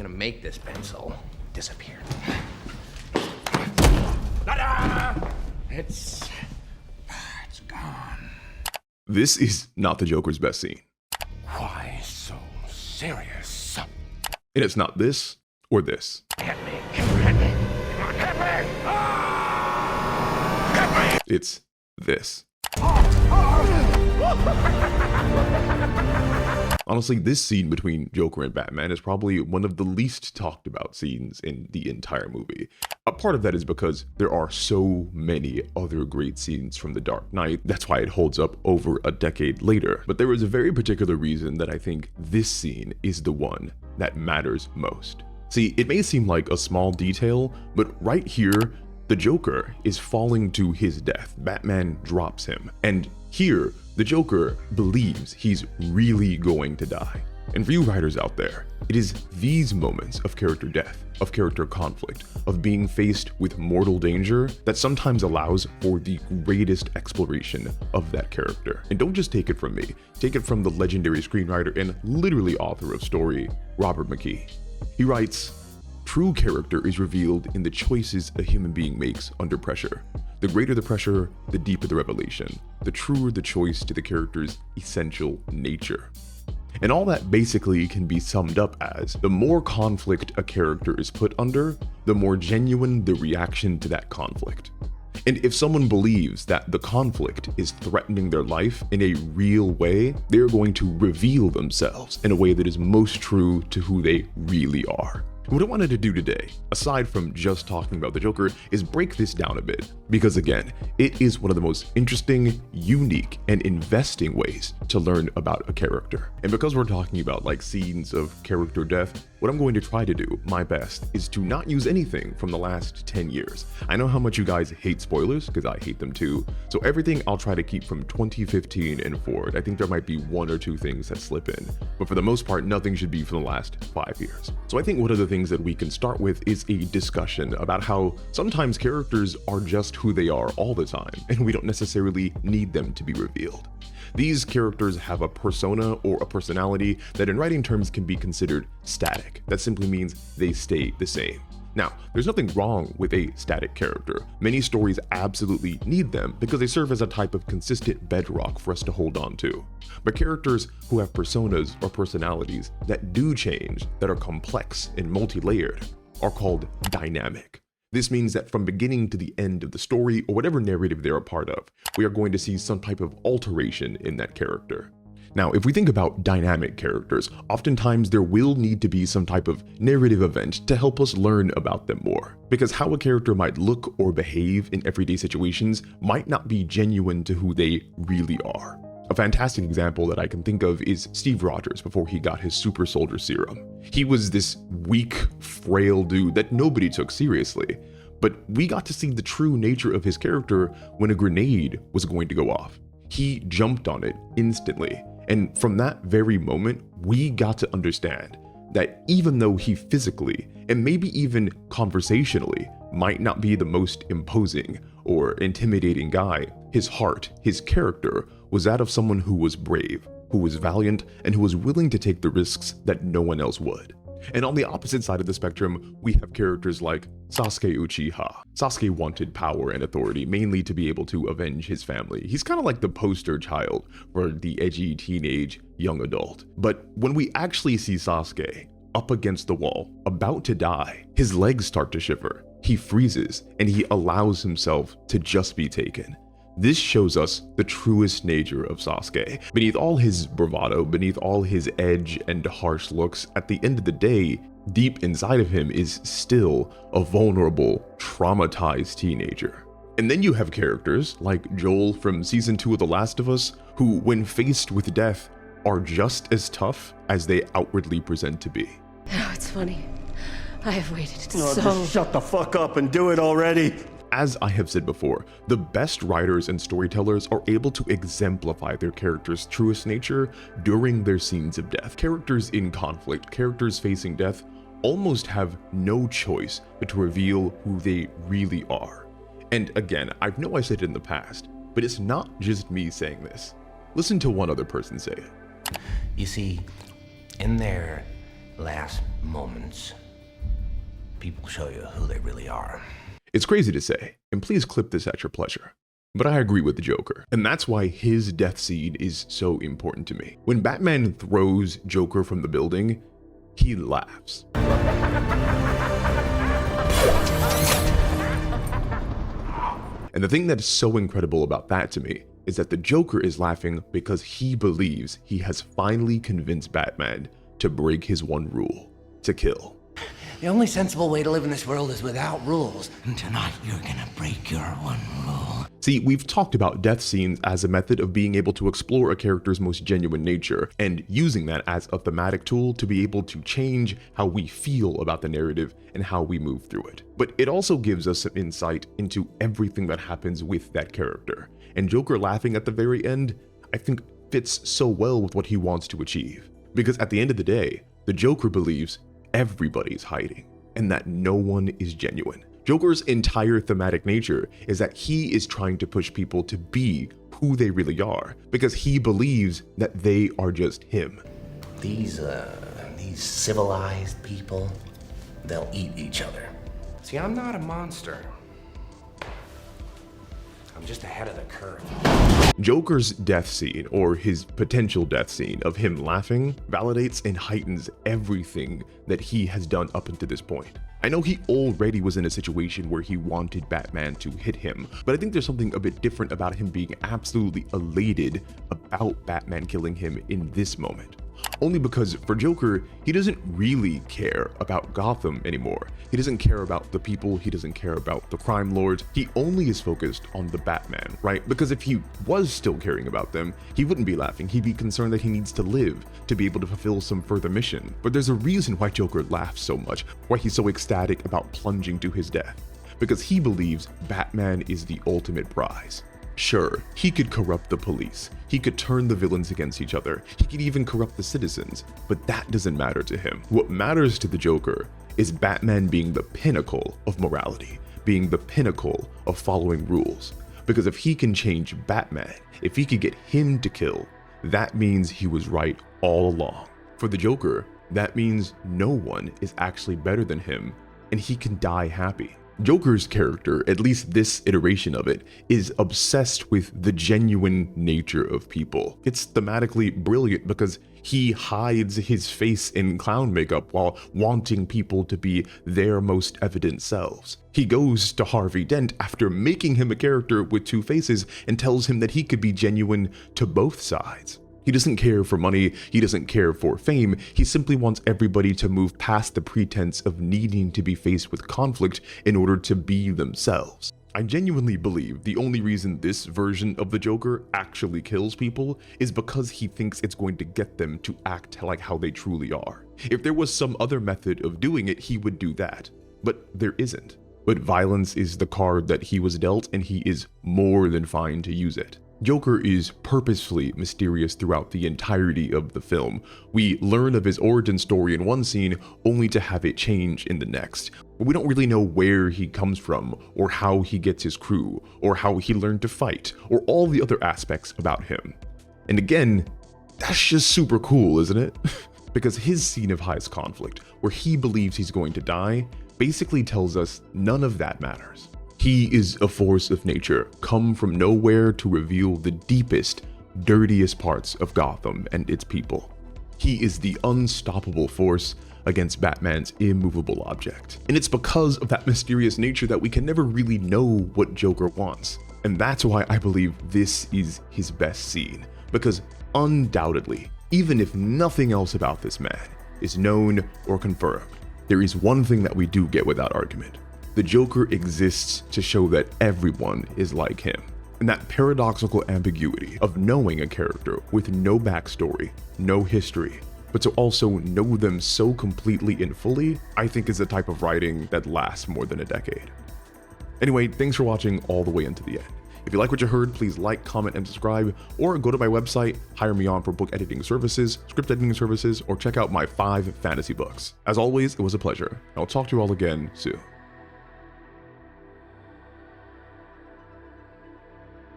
gonna make this pencil disappear. It's gone. This is not the Joker's best scene. Why so serious? And it's not this or this. Hit me. Hit me. Come on, hit me. Hit me. It's this. Honestly, this scene between Joker and Batman is probably one of the least talked about scenes in the entire movie. A part of that is because there are so many other great scenes from The Dark Knight. That's why it holds up over a decade later. But there is a very particular reason that I think this scene is the one that matters most. See, it may seem like a small detail, but right here, the Joker is falling to his death. Batman drops him. And here, the Joker believes he's really going to die. And for you writers out there, it is these moments of character death, of character conflict, of being faced with mortal danger that sometimes allows for the greatest exploration of that character. And don't just take it from me, take it from the legendary screenwriter and literally author of story, Robert McKee. He writes, "True character is revealed in the choices a human being makes under pressure. The greater the pressure, the deeper the revelation, the truer the choice to the character's essential nature." And all that basically can be summed up as, the more conflict a character is put under, the more genuine the reaction to that conflict. And if someone believes that the conflict is threatening their life in a real way, they're going to reveal themselves in a way that is most true to who they really are. What I wanted to do today, aside from just talking about the Joker, is break this down a bit, because again, it is one of the most interesting, unique, and investing ways to learn about a character. And because we're talking about like scenes of character death, what I'm going to try to do, my best, is to not use anything from the last 10 years. I know how much you guys hate spoilers, because I hate them too, so everything I'll try to keep from 2015 and forward. I think there might be one or two things that slip in, but for the most part, nothing should be from the last 5 years. So I think one of the things that we can start with is a discussion about how sometimes characters are just who they are all the time, and we don't necessarily need them to be revealed. These characters have a persona or a personality that in writing terms can be considered static. That simply means they stay the same. Now, there's nothing wrong with a static character. Many stories absolutely need them because they serve as a type of consistent bedrock for us to hold on to. But characters who have personas or personalities that do change, that are complex and multi-layered, are called dynamic. This means that from beginning to the end of the story, or whatever narrative they're a part of, we are going to see some type of alteration in that character. Now, if we think about dynamic characters, oftentimes there will need to be some type of narrative event to help us learn about them more. Because how a character might look or behave in everyday situations might not be genuine to who they really are. A fantastic example that I can think of is Steve Rogers before he got his super soldier serum. He was this weak, frail dude that nobody took seriously, but we got to see the true nature of his character when a grenade was going to go off. He jumped on it instantly, and from that very moment, we got to understand that even though he physically, and maybe even conversationally, might not be the most imposing or intimidating guy, his heart, his character, was that of someone who was brave, who was valiant, and who was willing to take the risks that no one else would. And on the opposite side of the spectrum, we have characters like Sasuke Uchiha. Sasuke wanted power and authority, mainly to be able to avenge his family. He's kind of like the poster child for the edgy teenage young adult. But when we actually see Sasuke up against the wall, about to die, his legs start to shiver. He freezes, and he allows himself to just be taken. This shows us the truest nature of Sasuke. Beneath all his bravado, beneath all his edge and harsh looks, at the end of the day, deep inside of him is still a vulnerable, traumatized teenager. And then you have characters like Joel from season 2 of The Last of Us, who, when faced with death, are just as tough as they outwardly present to be. Oh, it's funny. I have waited Just shut the fuck up and do it already. As I have said before, the best writers and storytellers are able to exemplify their characters' truest nature during their scenes of death. Characters in conflict, characters facing death, almost have no choice but to reveal who they really are. And again, I know I said it in the past, but it's not just me saying this. Listen to one other person say it. You see, in their last moments, people show you who they really are. It's crazy to say, and please clip this at your pleasure, but I agree with the Joker, and that's why his death scene is so important to me. When Batman throws Joker from the building, he laughs. And the thing that is so incredible about that to me is that the Joker is laughing because he believes he has finally convinced Batman to break his one rule, to kill. The only sensible way to live in this world is without rules. And tonight you're gonna break your one rule. See, we've talked about death scenes as a method of being able to explore a character's most genuine nature and using that as a thematic tool to be able to change how we feel about the narrative and how we move through it. But it also gives us some insight into everything that happens with that character. And Joker laughing at the very end, I think fits so well with what he wants to achieve. Because at the end of the day, the Joker believes everybody's hiding and that no one is genuine. Joker's entire thematic nature is that he is trying to push people to be who they really are because he believes that they are just him. These civilized people, they'll eat each other. See, I'm not a monster. I'm just ahead of the curve. Joker's death scene, or his potential death scene of him laughing, validates and heightens everything that he has done up until this point. I know he already was in a situation where he wanted Batman to hit him, but I think there's something a bit different about him being absolutely elated about Batman killing him in this moment. Only because for Joker, he doesn't really care about Gotham anymore. He doesn't care about the people, he doesn't care about the crime lords. He only is focused on the Batman, right? Because if he was still caring about them, he wouldn't be laughing. He'd be concerned that he needs to live to be able to fulfill some further mission. But there's a reason why Joker laughs so much, why he's so ecstatic about plunging to his death. Because he believes Batman is the ultimate prize. Sure, he could corrupt the police, he could turn the villains against each other, he could even corrupt the citizens, but that doesn't matter to him. What matters to the Joker is Batman being the pinnacle of morality, being the pinnacle of following rules. Because if he can change Batman, if he could get him to kill, that means he was right all along. For the Joker, that means no one is actually better than him, and he can die happy. Joker's character, at least this iteration of it, is obsessed with the genuine nature of people. It's thematically brilliant because he hides his face in clown makeup while wanting people to be their most evident selves. He goes to Harvey Dent after making him a character with two faces and tells him that he could be genuine to both sides. He doesn't care for money, he doesn't care for fame, he simply wants everybody to move past the pretense of needing to be faced with conflict in order to be themselves. I genuinely believe the only reason this version of the Joker actually kills people is because he thinks it's going to get them to act like how they truly are. If there was some other method of doing it, he would do that, but there isn't. But violence is the card that he was dealt, and he is more than fine to use it. Joker is purposefully mysterious throughout the entirety of the film. We learn of his origin story in one scene only to have it change in the next. We don't really know where he comes from, or how he gets his crew, or how he learned to fight, or all the other aspects about him. And again, that's just super cool, isn't it? Because his scene of highest conflict, where he believes he's going to die, basically tells us none of that matters. He is a force of nature, come from nowhere to reveal the deepest, dirtiest parts of Gotham and its people. He is the unstoppable force against Batman's immovable object. And it's because of that mysterious nature that we can never really know what Joker wants. And that's why I believe this is his best scene. Because undoubtedly, even if nothing else about this man is known or confirmed, there is one thing that we do get without argument. The Joker exists to show that everyone is like him. And that paradoxical ambiguity of knowing a character with no backstory, no history, but to also know them so completely and fully, I think is the type of writing that lasts more than a decade. Anyway, thanks for watching all the way into the end. If you like what you heard, please like, comment, and subscribe, or go to my website, hire me on for book editing services, script editing services, or check out my 5 fantasy books. As always, it was a pleasure. I'll talk to you all again soon.